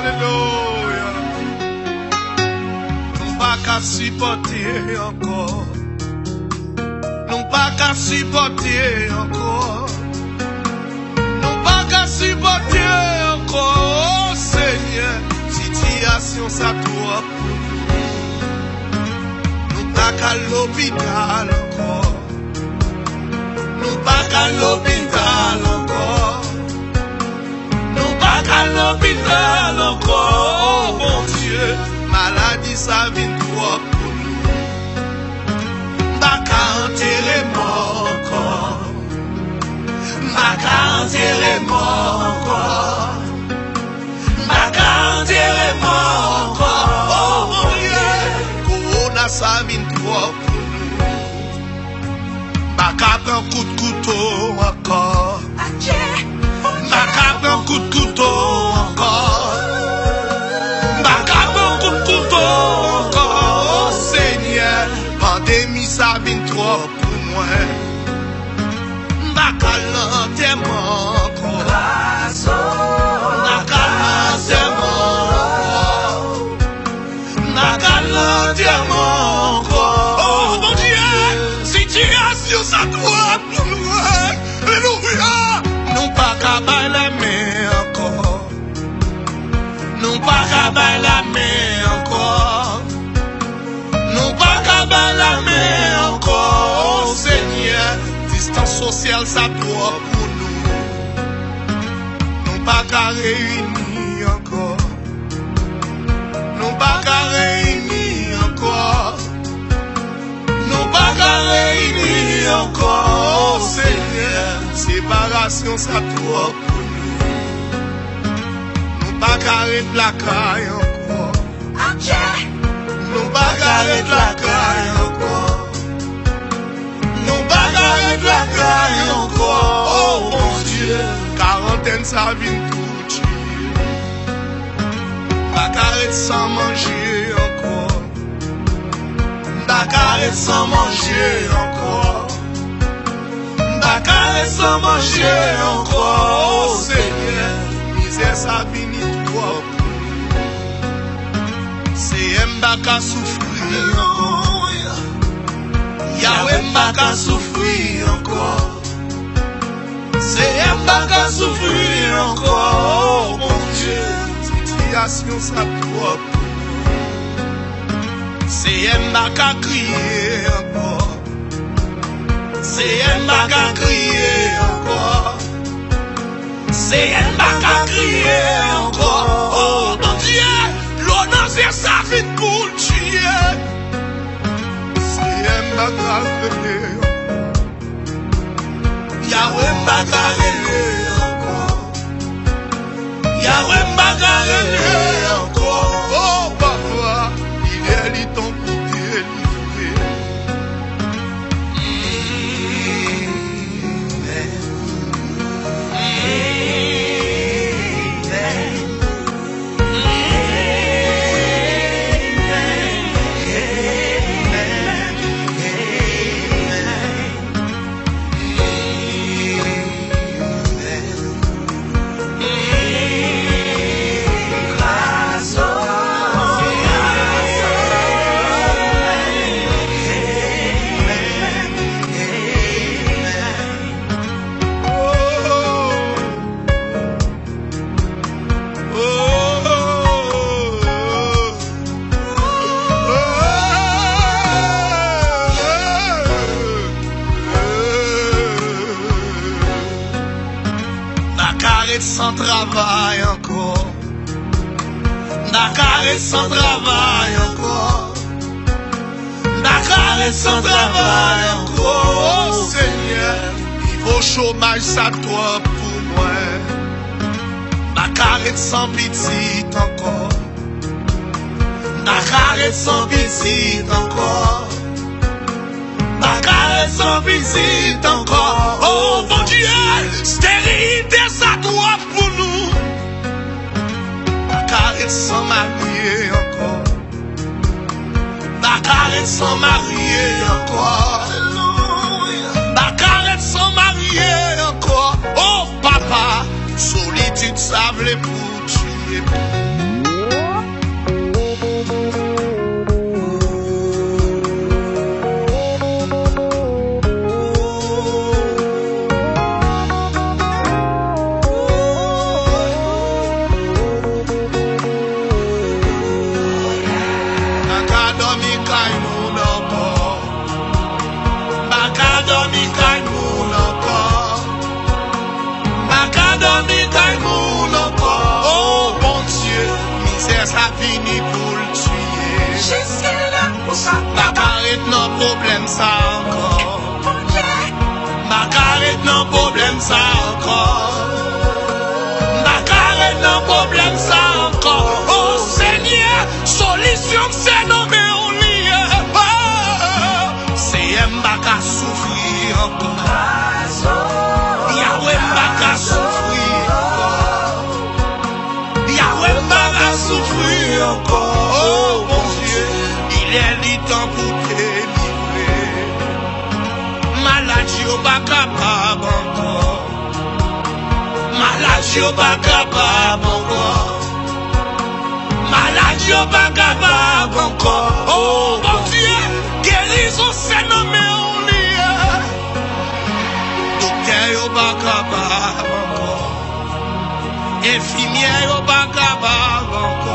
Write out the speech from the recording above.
Alléluia. Nous pas qu'à supporter encore. Nous pas qu'à supporter encore. Nous pas qu'à supporter encore. Oh Seigneur, situation ça toi. Nous pas qu'à l'hôpital encore. Nous pas qu'à l'hôpital encore. Nous pas qu'à l'hôpital encore. Oh mon Dieu, maladie ça vient trop pour nous. Pas qu'à enterrer mort encore. Pas qu'à enterrer mort encore. Pas qu'à enterrer mort encore. Oh mon Dieu, corona ça vient trop pour nous. Pas qu'à prendre coup de couteau encore. Pas qu'à prendre coup de couteau encore. Pas qu'à prendre coup de couteau encore. Oh Seigneur, pandémie ça vient trop pour moi. Pas qu'à l'enterrement encore. Pas qu'à l'enterrement encore. Pas qu'à l'enterrement encore. Oh mon Dieu, situation ça doit pour nous. Alléluia. Nous pas qu'à bailler la main encore. Nous pas qu'à bailler la main encore. Nous pas qu'à bailler la main encore. Oh Seigneur, distance sociale ça doit pour nous. Nous pas qu'à réunir encore. Nous pas qu'à réunir encore. Nous pas qu'à réunir encore. Oh Seigneur, séparation ça doit pour nous. Nous pas qu'à arrêter la caille encore. Nous pas qu'à arrêter la caille encore. Nous pas qu'à arrêter la caille encore. Oh mon Dieu, quarantaine ça vient tout tuer. Pas qu'à arrêter sans manger encore. Pas qu'à arrêter sans manger encore. Pas qu'à arrêter sans manger encore. Oh Seigneur, misère ça finit trop. C'est un qu'à souffrir encore. Yahweh m'a qu'à souffrir encore. C'est un qu'à souffrir encore. Oh mon Dieu, situation ça trop. C'est un qu'à crier encore. C'est un qu'à crier encore. C'est un qu'à crier encore. Oh mon Dieu, l'honneur c'est ça vite pour le tuer. C'est un qu'à crier encore. Yahweh m'a qu'à crier encore. Yahweh m'a qu'à crier encore. Oh papa, il est le temps pour délivrer. Sans travail encore. Dakar est sans travail encore. Dakar est sans travail encore. Oh Seigneur, niveau chômage ça doit pour moi. Dakar est sans pitié encore. Dakar est sans pitié encore. Dakar est sans pitié encore. Oh mon Dieu, stérilité ça doit pour nous. Dakar est sans marié encore. Dakar est sans marié encore. Dakar est sans marié encore. Oh papa, solitude ça voulait pour tuer. ça encore. Ma carré dans problème ça encore. Ma carré dans problème ça encore. Oh Seigneur, solution c'est nommé au lit. C'est m'baka souffrir encore. Yahweh m'baka souffrir encore. Yahweh m'baka souffrir encore. Oh mon Dieu, il est le temps pour délivrer. Maladie au pas capable encore. Maladie au pas capable encore. Maladie au pas capable encore. Oh mon Dieu, guérison c'est nommé au lit. Docteur au pas capable encore. Infirmière au pas capable encore.